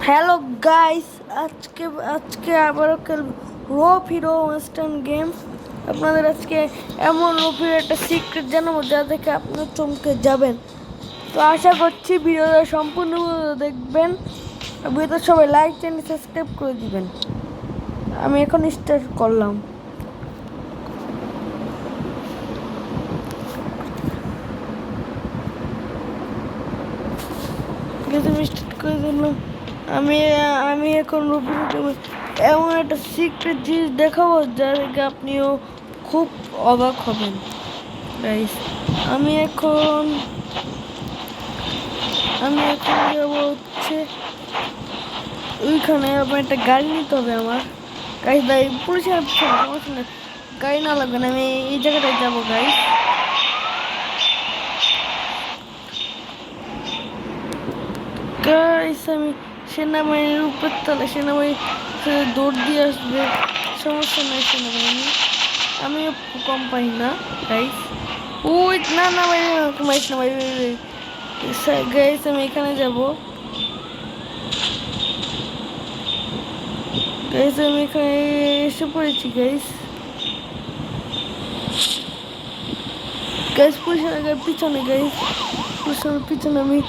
Hello guys, আজকে আজকে আবারও খেলব রোপ হিরো ওয়েস্টার্ন গেম। আপনাদের আজকে এমন রোপ হিরো একটা সিক্রেট জানাবো যা দেখে আপনার চমকে যাবেন। তো আশা করছি ভিডিওটা সম্পূর্ণ দেখবেন। ভিডিওটা সবাই লাইক চ্যানেল সাবস্ক্রাইব করে দিবেন। আমি এখন স্টার্ট করলাম। স্টার্ট করে দিলাম। আমি আমি এখন এমন একটা সিক্রেট জিনিস দেখাবো যার আপনিও খুব অবাক হবেন গাইস। আমি এখন যাবো হচ্ছে ওইখানে। আমার একটা গাড়ি নিতে হবে আমার গাইস। পুলিশের সমস্যা নেই, গাড়ি না লাগবে না, আমি এই জায়গাটায় যাবো গাইস। গাইস আমি সেনাবাহিনীর উপর তলে, সেনাবাহিনী দৌড় দিয়ে আসবে, সমস্যা নেই সেনাবাহিনী, আমিও কম পাই না গাইস। ওই না না ভাই, কমাইস না ভাই গাইস। আমি এখানে যাব গাইস, আমি এখানে এসে পড়েছি গাইস। গাইস পুলিশের পিছনে গাইস, পুলিশের পিছনে আমি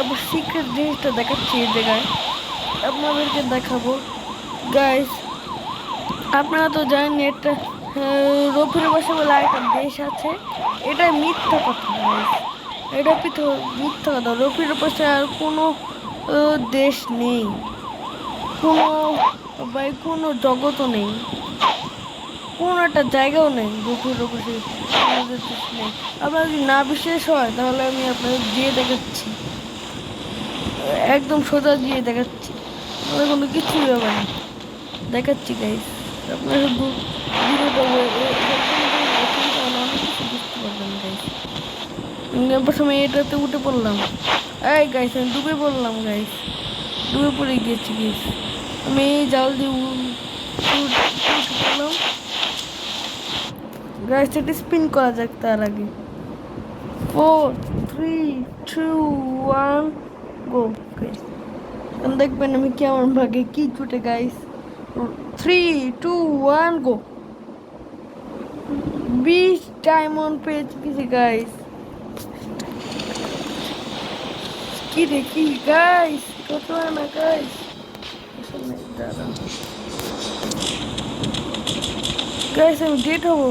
আবার সিক্রেট জিনিসটা দেখাচ্ছি এই জায়গায়, আপনাদেরকে দেখাবো গাইস। আপনারা তো জানেন এটা রফির বাসা বলে একটা দেশ আছে, এটা মিথ্যা কথা গাইস। এটা মিথ্যা কথা। রফির পাশে আর কোনো দেশ নেই, কোনো জগতও নেই, কোনো একটা জায়গাও নেই রফির পাশে আমাদের দেশ নেই। আপনার যদি না বিশ্বাস হয় তাহলে আমি আপনাদের দিয়ে দেখাচ্ছি, একদম সোজা দিয়ে দেখাচ্ছি, আমাদের কোনো কিছুই হবে না। দেখাচ্ছি গাইস, আপনার শুধু অনেক কিছু বুঝতে পারবেন গাইস। প্রথমে এটাতে উঠে পড়লাম, এই গাইস আমি ডুবে পড়লাম গাইস, ডুবে পড়ে গিয়েছি গাইস। আমি এই জাল দিয়ে উঠে পড়লাম গাইস। এটা স্পিন করা যাক তার আগে। 4 3 2 1 গো গাইস। দেখবেন আমি কেমন ভাগে কি ছুটে গাইস। 3 2 1 গো। 20 ডায়মন্ড পেয়েছি কিছু গাইস। কি দেখি গাইস, কত না গাইস। গাইস আমি ডেট হবো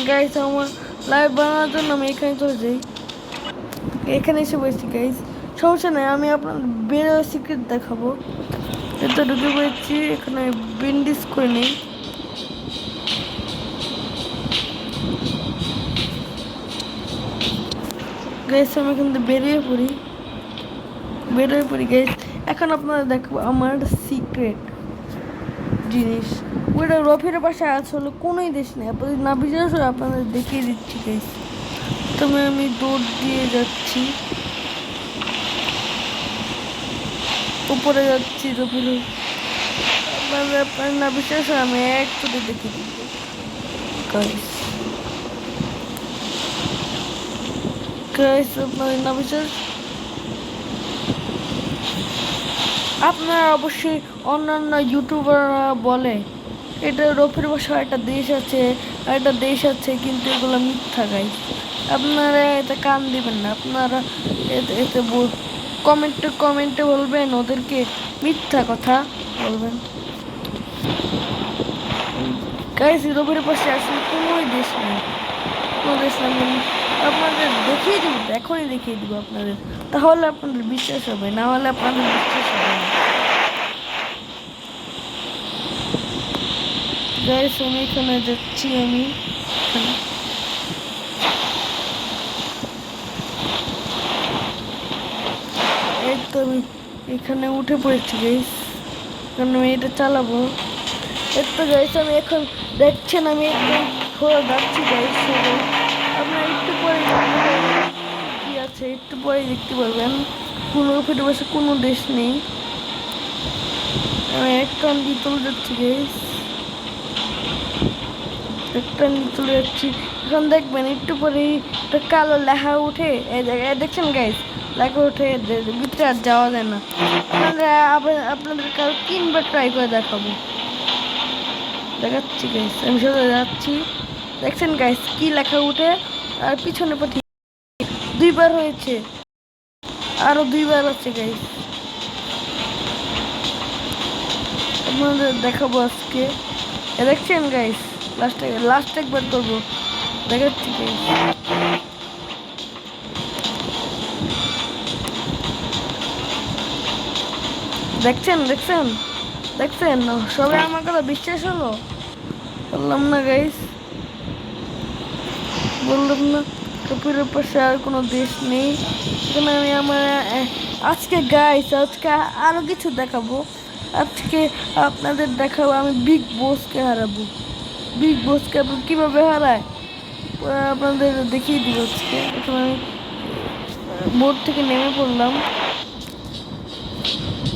গাইস। আমার লাইভ বানানোর জন্য আমি এখানে চলে যাই, এখানে এসে বসছি গাইস। সমস্যা নেই, আমি আপনার বেরো সিক্রেট দেখাবো। এটা ঢুকে পড়েছি, এখানে বিন্ডিস করে নেই। গাইস আমি এখান থেকে বেরিয়ে পড়ি গাইস। এখন আপনারা দেখবো আমার সিক্রেট জিনিস। ওইটা রফির বাসায় আসলে কোনোই দেশ নেই, আপনাদের না বিশ্বাস হলে আপনাদের দেখিয়ে দিচ্ছি গাইস। তবে আমি দৌড় দিয়ে যাচ্ছি, উপরে যাচ্ছি রফির। আপনার না বিশ্বাস হয় আমি এক চোটে দেখিয়ে দিব গাইস। আপনাদের না বিশ্বাস, আপনারা অবশ্যই অন্যান্য ইউটিউবাররা বলে এটা রফির বাসা একটা দেশ আছে, কিন্তু এগুলো মিথ্যা গাইস। আপনারা এতে কান দিবেন না, আপনারা এতে কমেন্টে বলবেন, ওদেরকে মিথ্যা কথা বলবেন গাইস। রফির পাশে আসলে কোনো দেশ নেই, আপনাদের দেখিয়ে দিব, এখনই দেখিয়ে দিব আপনাদের, তাহলে আপনাদের বিশ্বাস হবে, না হলে আপনাদের বিশ্বাস হবে না গাইস। আমি এখানে যাচ্ছি, আমি এই তো আমি এখানে উঠে পড়েছি গাইস, কারণ আমি এটা চালাবো। এই তো গাইস আমি এখন দেখছেন আমি একদম ঘোরা যাচ্ছি গাইস। আপনার একটু পরে কি আছে, একটু পরে দেখতে পারবেন কোনো ফিরে বসে কোনো দেশ নেই। আমি একটা দিয়ে চলে যাচ্ছি গাইস, একটা নিয়ে চলে যাচ্ছি। এখন দেখবেন একটু পরেই একটা কালো লেখা উঠে এই জায়গায় দেখছেন গাইস, লেখা উঠে ভিতরে আর যাওয়া যায় না। আপনাদের কারো 3বার ট্রাই করে দেখাবো, দেখাচ্ছি গাইস। আমি সোজা যাচ্ছি, দেখছেন গাইস কি লেখা উঠে, আর পিছনে পাঠিয়ে 2বার হয়েছে, আরো 2বার আছে গাইস। আপনাদের দেখাবো আজকে, দেখছেন গাইস। লাস্ট একবার করবো, দেখাচ্ছি গাইস। দেখছেন দেখছেন দেখছেন, সবাই আমার কথা বিশ্বাস হলো? বললাম না গাইস, বললাম না কপিলের পাশে আর কোনো দেশ নেই। এখানে আমি আমার আজকে আরো কিছু দেখাবো। আজকে আপনাদের দেখাবো আমি বিগ বসকে হারাবো। বিগ বসকে আপনি কীভাবে হারায় আপনাদের দেখিয়ে দিব আজকে। এখন আমি বোর্ড থেকে নেমে পড়লাম।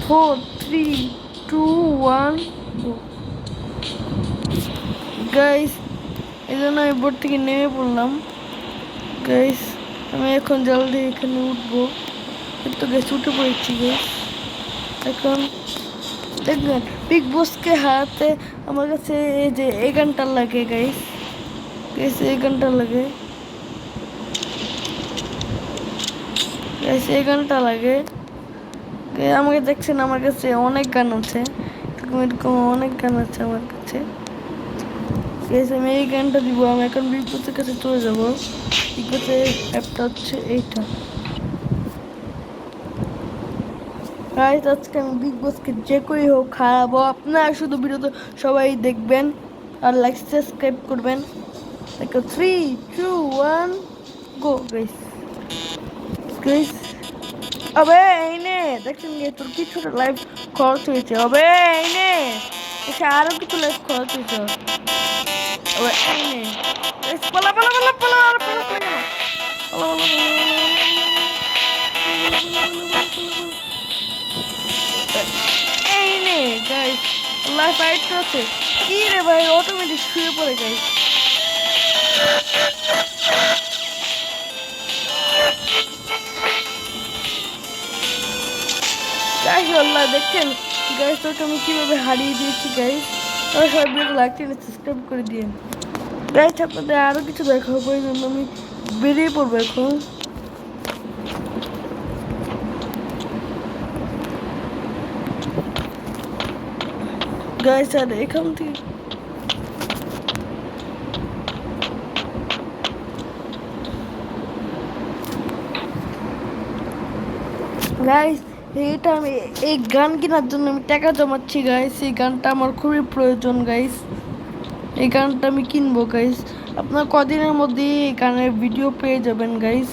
4 3 2 1 গাইস, এই জন্য আমি বোর্ড থেকে নেমে পড়লাম গাইস। আমি এখন জলদি এখানে উঠবো, তো গাইস উঠে পড়েছি গাইস। এখন দেখবেন বিগ বসকে হারাতে আমার কাছে এই যে 1 ঘন্টা লাগে গাইস। গাইস 1 ঘন্টা লাগে গাইস, 1 ঘন্টা লাগে। আমাকে দেখছেন, আমার কাছে অনেক গান আছে, এরকম অনেক গান আছে আমার কাছে। আমি এই গানটা দিব। আমি এখন বিগ বসের কাছে চলে যাবো। বিগ বসের অ্যাপটা হচ্ছে এইটা গাইস। আজকে আমি বিগ বসকে যে করেই হোক হারাবো। আপনারা শুধু ভিডিওতে সবাই দেখবেন আর লাইক সাবস্ক্রাইব করবেন। 3 2 1 গো গাইস। গাইস আবে এই নে, দেখছেন তোর কিছুটা লাইভ খরচ হয়েছে। আবে এই নে, আরো কিছু লাইভ খরচ হয়েছে। আবে এই নে পালা পালা পালা পালা পালা পালা। এই নে গাইস, লাইভ ফাইট করছে। কি রে ভাই, অটোমেটিক শুয়ে পড়ে গাইস। গাইস আল্লাহ দেখছেন গাইস, তোকে আমি কিভাবে হারিয়ে দিয়েছি গাইস। আর সবাই ভিডিও লাইক চ্যানেল সাবস্ক্রাইব করে দিন গাইস। আপনাদের আরো কিছু দেখাবো, এই জন্য আমি বেরিয়ে পড়বো এখন। গাইস আর এখান থেকে গাইস, এটা আমি এই গান কেনার জন্য আমি টাকা জমাচ্ছি গাইস। এই গানটা আমার খুবই প্রয়োজন গাইস। এই গানটা আমি কিনবো গাইস। আপনার কদিনের মধ্যে এই গানের ভিডিও পেয়ে যাবেন গাইস।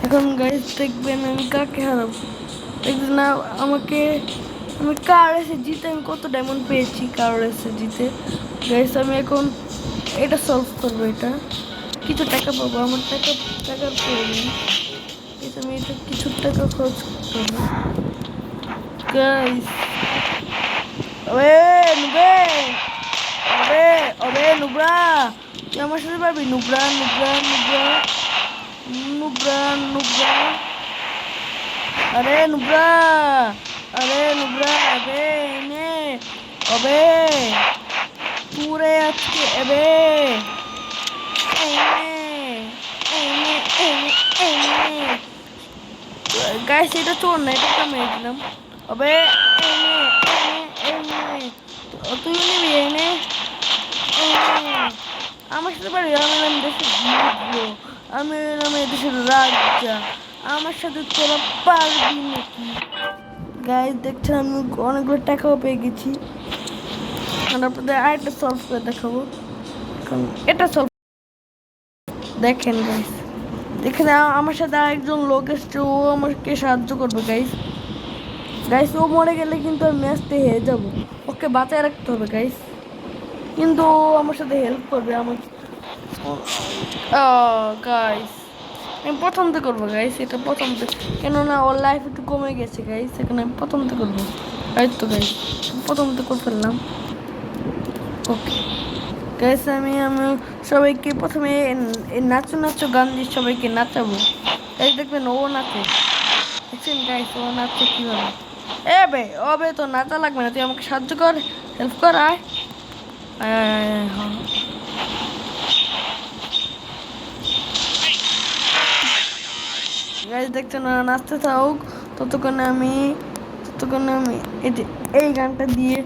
এখন গাইস দেখবেন আমি কাকে হারাবো। দেখবেন না আমাকে, আমি কার এসে জিতে আমি কত ডায়মন্ড পেয়েছি কার এসে জিতে গাইস। আমি এখন এটা সলভ করবো, এটা কিছু টাকা পাবো। আমার টাকার প্রয়োজন। আমি এটা কিছু টাকা খরচ করতে হবে গাইস। ওবে নুবে, ওবে ওবে নুব্রা, তুই আমার সাথে পারবি? নুব্রা নুব্রা নুব্রা নুব্রা নুব্রা, আরে নুব্রা, আরে নুব্রা, আবে নে ওবে পুরে আজকে এবে গাইস। এটা চোর না, এটা তো মেরে দিলাম। আবে তুই নিবি এনে আমার সাথে পারবি? আমি নাম দেশের জিতবো, আমি নামে দেশের রাজা, আমার সাথে তোরা পারবি নাকি? গাইস দেখছেন আমি অনেকগুলো টাকাও পেয়ে গেছি। আর আপনাদের আরেকটা সলভ করে দেখাবো। এটা সলভ দেখেন গাইস, দেখেন আমার সাথে আরেকজন লোক এসছে, ও আমাকে সাহায্য করবে গাইস। গাইস ও মরে গেলে কিন্তু আমি ম্যাচতে হেরে যাবো, ওকে বাঁচায় রাখতে হবে গাইস। কিন্তু ও আমার সাথে হেল্প করবে আমার গাইস। আমি প্রথম থেকে করবো গাইস, এটা প্রথম থেকে, কেননা ওর লাইফ একটু কমে গেছে গাইস। এখানে আমি প্রথম থেকে করবো। তো গাইস প্রথম থেকে করে ফেললাম। ওকে গাইস আমি আমি সবাইকে প্রথমে নাচো নাচো গান দিয়ে সবাইকে নাচাবো। গাইস দেখবেন ও নাচে, দেখছেন গাইস ও নাচছে কিভাবে। এ বে ও বে তো নাচা লাগবে না, তুই আমাকে সাহায্য কর, হেল্প কর, আয় আয় আয় আয় আয়, হ্যাঁ। গাইস দেখছেন ওরা নাচতে থাকুক, ততক্ষণে আমি এই যে এই গানটা দিয়ে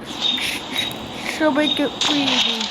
সবাইকে উড়িয়ে দিই।